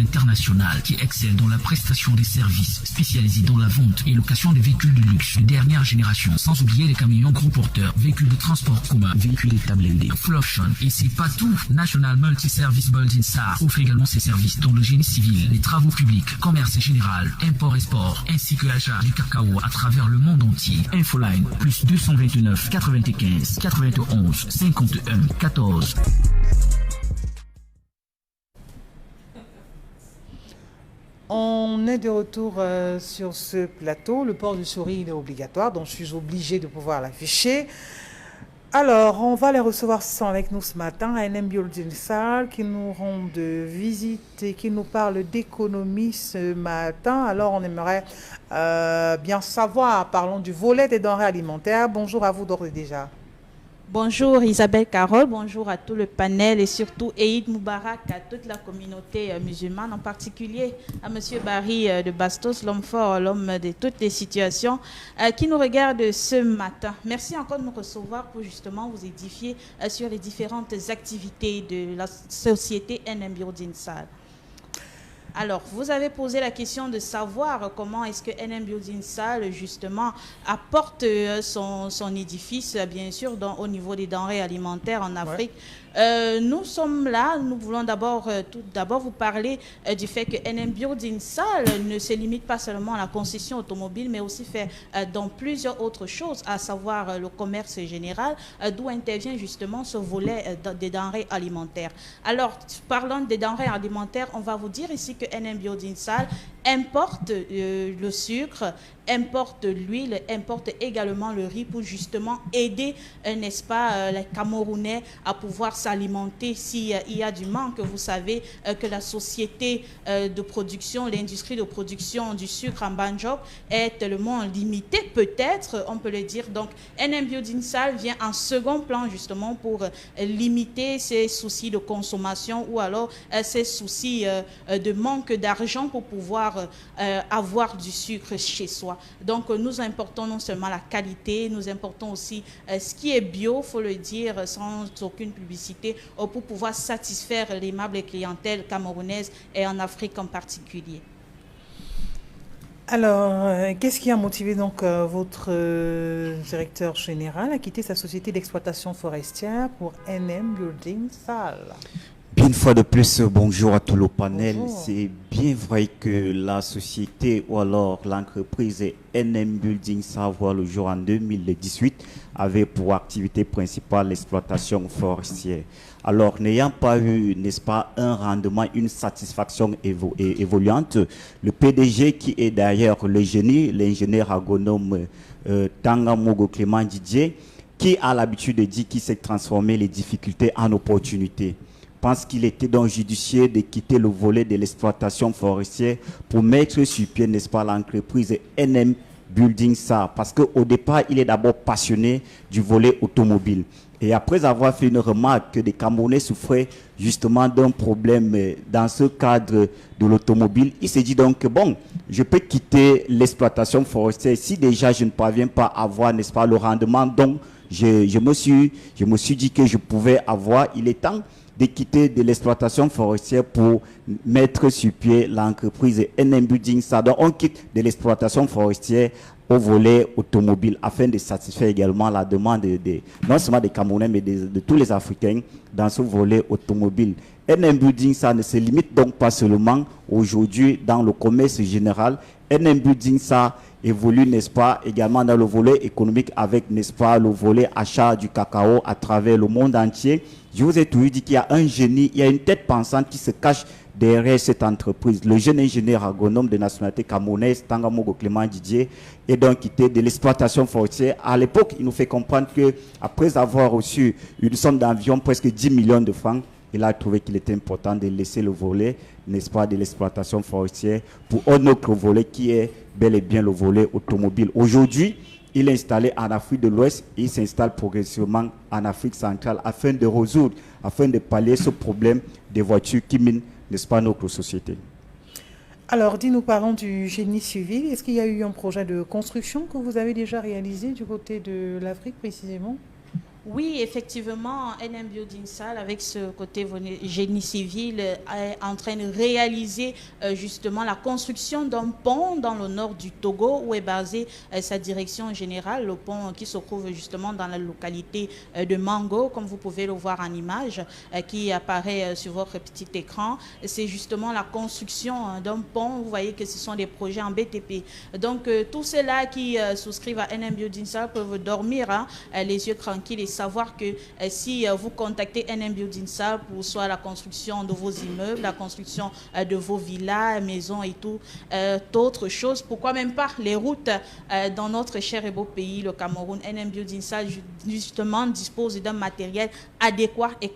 international qui excelle dans la prestation des services spécialisés dans la vente et location des véhicules de luxe de dernière génération, sans oublier les camions gros porteurs, véhicules de transport commun, véhicules état blindés, full option. Et c'est pas tout. National Multi-Service Building SAR offre également ses services dans le génie civil, les travaux publics, commerce général, import et sport, ainsi que l'achat du cacao à travers le monde entier. Infoline, plus 229 95 91 51 14. On est de retour sur ce plateau. Le port du souris il est obligatoire, donc je suis obligée de pouvoir l'afficher. Alors, on va les recevoir avec nous ce matin à NM Building Salle qui nous rend de visite et qui nous parle d'économie ce matin. Alors, on aimerait bien savoir, parlons du volet des denrées alimentaires. Bonjour à vous d'ores et déjà. Bonjour Isabelle Carole, bonjour à tout le panel et surtout Eid Moubarak à toute la communauté musulmane, en particulier à Monsieur Barry de Bastos, l'homme fort, l'homme de toutes les situations, qui nous regarde ce matin. Merci encore de nous recevoir pour justement vous édifier sur les différentes activités de la société NM Building Salle. Alors, vous avez posé la question de savoir comment est-ce que NM Building Salle, justement, apporte son édifice, bien sûr, au niveau des denrées alimentaires en Afrique. Nous sommes là, nous voulons tout d'abord vous parler du fait que NM Building Salle ne se limite pas seulement à la concession automobile, mais aussi fait dans plusieurs autres choses, à savoir le commerce général, d'où intervient justement ce volet des denrées alimentaires. Alors, parlant des denrées alimentaires, on va vous dire ici que NM Building Salle importe le sucre, importe l'huile, importe également le riz pour justement aider, n'est-ce pas, les Camerounais à pouvoir s'alimenter s'il y a du manque. Vous savez que la société de production, l'industrie de production du sucre en Banjob est tellement limitée, peut-être, on peut le dire. Donc, NM Building Salle vient en second plan justement pour limiter ces soucis de consommation ou alors ces soucis de manque d'argent pour pouvoir avoir du sucre chez soi. Donc, nous importons non seulement la qualité, nous importons aussi ce qui est bio, il faut le dire, sans aucune publicité, pour pouvoir satisfaire l'aimable clientèle camerounaise et en Afrique en particulier. Alors, qu'est-ce qui a motivé donc votre directeur général à quitter sa société d'exploitation forestière pour NM Building Salle? Une fois de plus, bonjour à tout le panel. Bonjour. C'est bien vrai que la société ou alors l'entreprise NM Building Salle voit le jour en 2018 avait pour activité principale l'exploitation forestière. Alors, n'ayant pas eu, n'est-ce pas, un rendement, une satisfaction évoluante, le PDG qui est derrière le génie, l'ingénieur agronome Tangamogo Clément Didier, qui a l'habitude de dire qu'il s'est transformé les difficultés en opportunités. Pense qu'il était donc judicieux de quitter le volet de l'exploitation forestière pour mettre sur pied, n'est-ce pas, l'entreprise NM Building Salle. Parce qu'au départ, il est d'abord passionné du volet automobile. Et après avoir fait une remarque que des Camerounais souffraient justement d'un problème dans ce cadre de l'automobile, il s'est dit donc, bon, je peux quitter l'exploitation forestière si déjà je ne parviens pas à avoir, n'est-ce pas, le rendement. Donc, je me suis dit que je pouvais avoir, il est temps de quitter de l'exploitation forestière pour mettre sur pied l'entreprise NM Building Salle. Donc, on quitte de l'exploitation forestière au volet automobile afin de satisfaire également la demande non seulement des Camerounais, mais de tous les Africains dans ce volet automobile. NM Building Salle ne se limite donc pas seulement aujourd'hui dans le commerce général. NM Building Salle évolue, n'est-ce pas, également dans le volet économique avec, n'est-ce pas, le volet achat du cacao à travers le monde entier. Je vous ai toujours dit qu'il y a un génie, il y a une tête pensante qui se cache derrière cette entreprise. Le jeune ingénieur agronome de nationalité camerounaise, Tangamogo Clément Didier, est donc quitté de l'exploitation forestière. À l'époque, il nous fait comprendre qu'après avoir reçu une somme d'environ presque 10 millions de francs, il a trouvé qu'il était important de laisser le volet, n'est-ce pas, de l'exploitation forestière pour un autre volet qui est bel et bien le volet automobile. Aujourd'hui, il est installé en Afrique de l'Ouest et il s'installe progressivement en Afrique centrale afin de résoudre, afin de pallier ce problème des voitures qui minent, n'est-ce pas, notre société. Alors, dis-nous, parlons du génie civil. Est-ce qu'il y a eu un projet de construction que vous avez déjà réalisé du côté de l'Afrique précisément? Oui, effectivement, NM Building Sal, avec ce côté génie civil, est en train de réaliser justement la construction d'un pont dans le nord du Togo, où est basée sa direction générale, le pont qui se trouve justement dans la localité de Mango, comme vous pouvez le voir en image, qui apparaît sur votre petit écran. C'est justement la construction d'un pont. Vous voyez que ce sont des projets en BTP. Donc, tous ceux-là qui souscrivent à NM Building Sal peuvent dormir les yeux tranquilles et savoir que si vous contactez NM Building Sal pour soit la construction de vos immeubles, la construction de vos villas, maisons et tout, d'autres choses, pourquoi même pas les routes dans notre cher et beau pays, le Cameroun, NM Building Sal justement dispose d'un matériel adéquat et